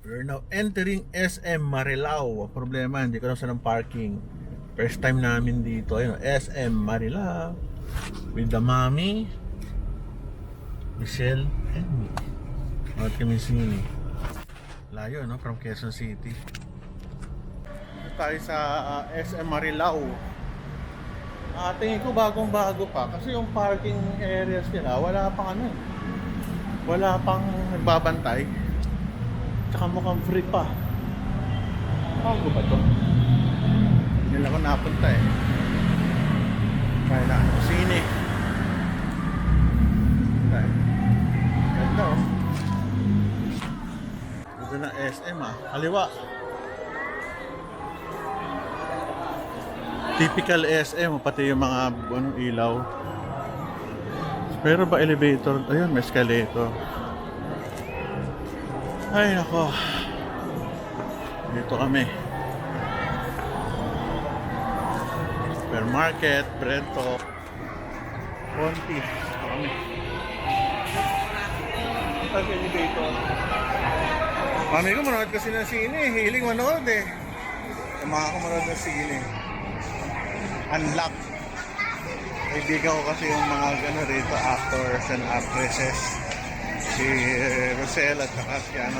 We're now entering SM Marilao. Ang problema, hindi ko na saan ng parking. First time namin dito. Ayun, SM Marilao. With the mommy, Michelle, and me. Bakit kami sini? Layo, no? From Quezon City. Dito tayo sa SM Marilao. Tingin ko bagong-bago pa. Kasi yung parking areas nila, wala pang ano. Wala pang nagbabantay. Tsaka mukhang free pa. Bago ba to? Hindi lang ako napunta eh. Kaya na ako sine. Ganda oh. Ito na SM ah. Kaliwa. Typical SM, pati yung mga ilaw. Pero ba elevator? Ayun, may escalator. Ay nako. Dito kami. Supermarket, Brento, Conti. Dito kami. Ito ang elevator. Mami ko manood kasi ng sine. Hiling manood eh. Yung mga ko manood ng sine. Unlock. Kaibigan ko kasi yung mga gano rito, actors and actresses. Si Rosel at saka si ano,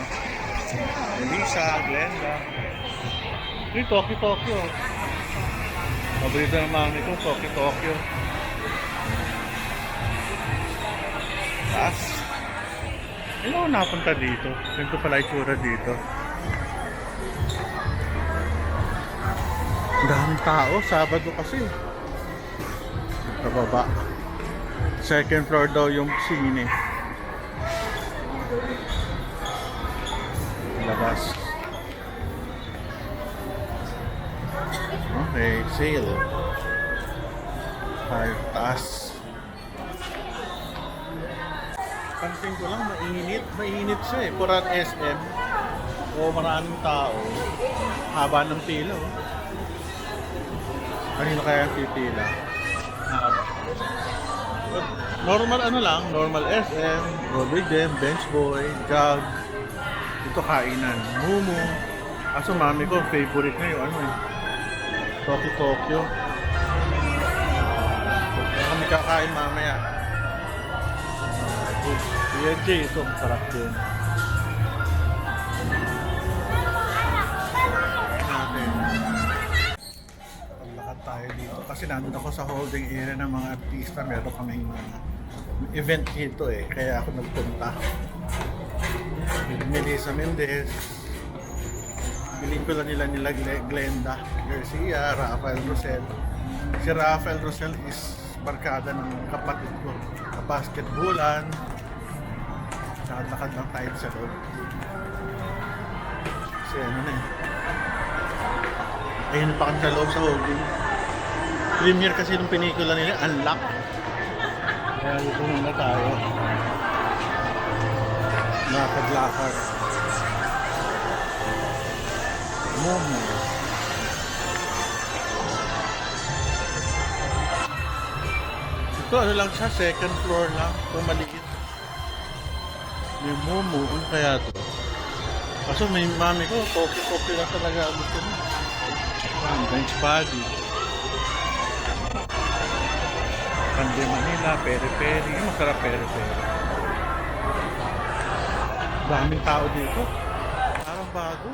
Elisa, Glenda. Yung Tokyo. Paborito ng mami ko, Tokyo. Taas. Hindi ako napunta dito. Ganito pala itsura dito. Ang daming tao, Sabado kasi. Pababa. Second floor daw yung sine. Labas. Okay, sale. Taas. Pansin ko lang, mainit siya eh. Purat SM. O maraming tao. Haba ng pila oh. Kanino kaya ang pipila? Normal ano lang, normal SM, Robert Dem, Bench Boy, Jug. Ito kainan, Mumu. Kaso mami ko, favorite na yung ano eh. Tokyo. Kami kakain mamaya. Kuya J, ito sarap din. Paglakad tayo dito. Kasi nandun ako sa holding area ng mga artista. Meron kaming event dito eh. Kaya ako nagpunta. Melissa Mendez. Biling ko lang nila Glenda Garcia, Rafael Rosel. Si Rafael Rosel is barkada ng kapatid ko. Basketballan. Lakad lang tayo sa loob. Kasi ano na eh. Ayun pa kami sa loob sa holding. Premiere kasi ng pelikula nila, Unlock. Kaya dito muna tayo. Lakad-lakad. Momo. Ito ano lang siya, second floor lang. Ito maliit. May Momo. Ano kaya ito? Kaso may mami ko, Tokyo lang talaga gusto mo. Bench body. Pande Manila, peri-peri. Masarap peri-peri. Daming tao dito. Parang bago.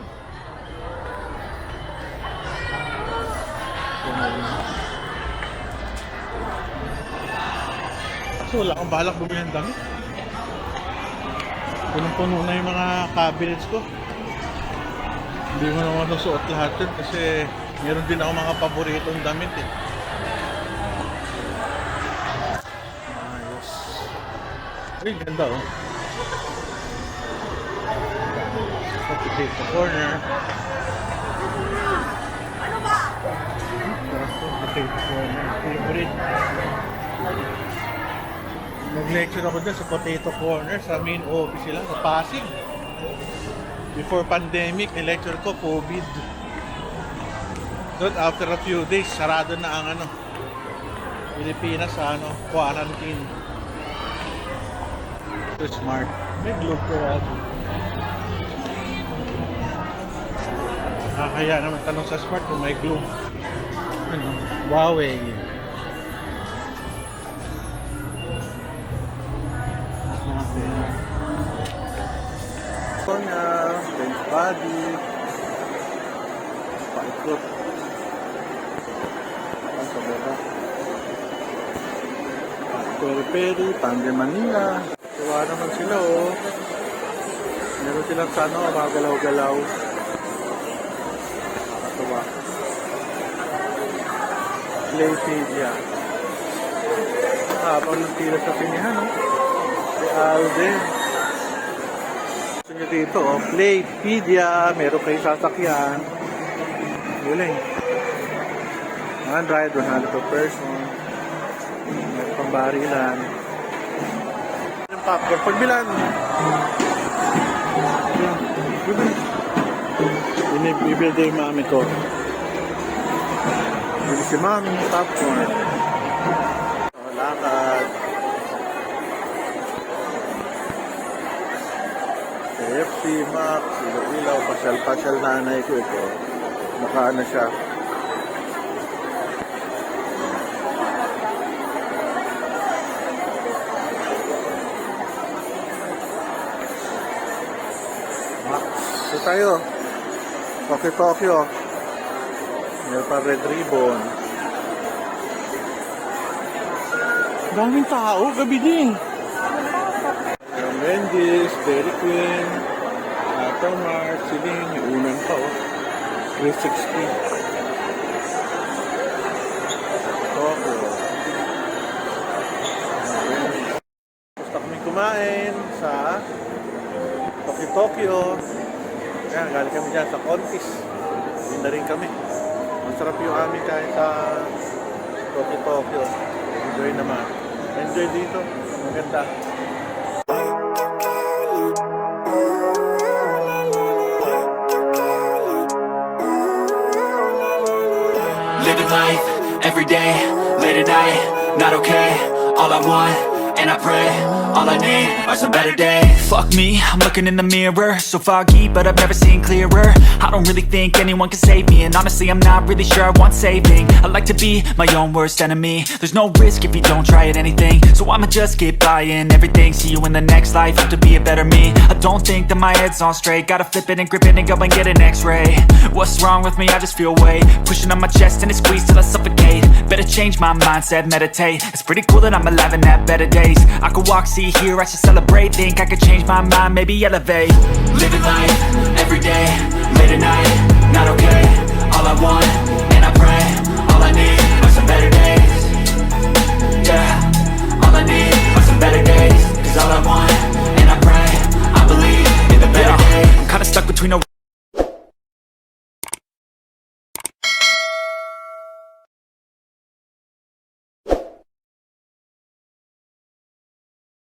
Kaso wala akong balak bumili ng damit. Punong-puno na yung mga cabinets ko. Hindi mo naman nasuot lahat yun kasi meron din ako mga paboritong damit eh. Ayos. Ay, ganda oh. Potato corner. Potato corner. Favorite. Nag-lecture ako dyan sa Potato Corner sa main office sila sa Pasig. Before pandemic, ni-lecture ko COVID. But after a few days, sarado na ang Pilipinas sa quarantine. Ito smart. May globe ko Kaya naman tanong sa Smart kung may glue. Ano? Huawei. Ito niya, bench body, paikot. Ang sa baba. Peri-peri, Pande Manila. Tuwa naman sila oh. Meron silang sa ano, mga galaw-galaw. Tuwa. Playpedia. Habang ng tila sa pinihan oh. Si Alden. Gusto nyo dito oh. Playpedia. Meron kayo sasakyan. Galing. 100 per person. May pambarilan. Yung popcorn. Pagbilan. Bibili yung mami ko. Bibili si mami yung popcorn. Lakad. KFC, Mac, ilaw-ilaw, pasyal-pasyal nanay ko ito. Nakaano siya. Ito tayo. Tokyo. Meron pa Red Ribbon. Daming tao, gabi din. Meron Wendy's, Dairy Queen, Mart, Celine, yung unang pa oh. 360. Tokyo. Gusto kami kumain sa Tokyo. Kaya galing kami dyan sa Contis. Hindi na rin kami. Masarap yung amin kain sa Tokyo. Enjoy naman. Enjoy dito. Maganda. Living life, everyday, late at night, not okay. All I want, and I pray, all I need are some better days. Fuck me, I'm looking in the mirror, so foggy, but I've never seen clearer. I don't really think anyone can save me, and honestly I'm not really sure I want saving. I like to be my own worst enemy. There's no risk if you don't try at anything, so I'ma just keep buying everything. See you in the next life, hope to be a better me. I don't think that my head's on straight, gotta flip it and grip it and go and get an x-ray. What's wrong with me? I just feel weight pushing on my chest and it squeezes till I suffocate. Better change my mindset, meditate. It's pretty cool that I'm alive and have better days. I could walk, see, hear, I should celebrate. Think I could change my mind, maybe elevate. Living life, everyday, late at night, not okay. All I want, and I pray, all I need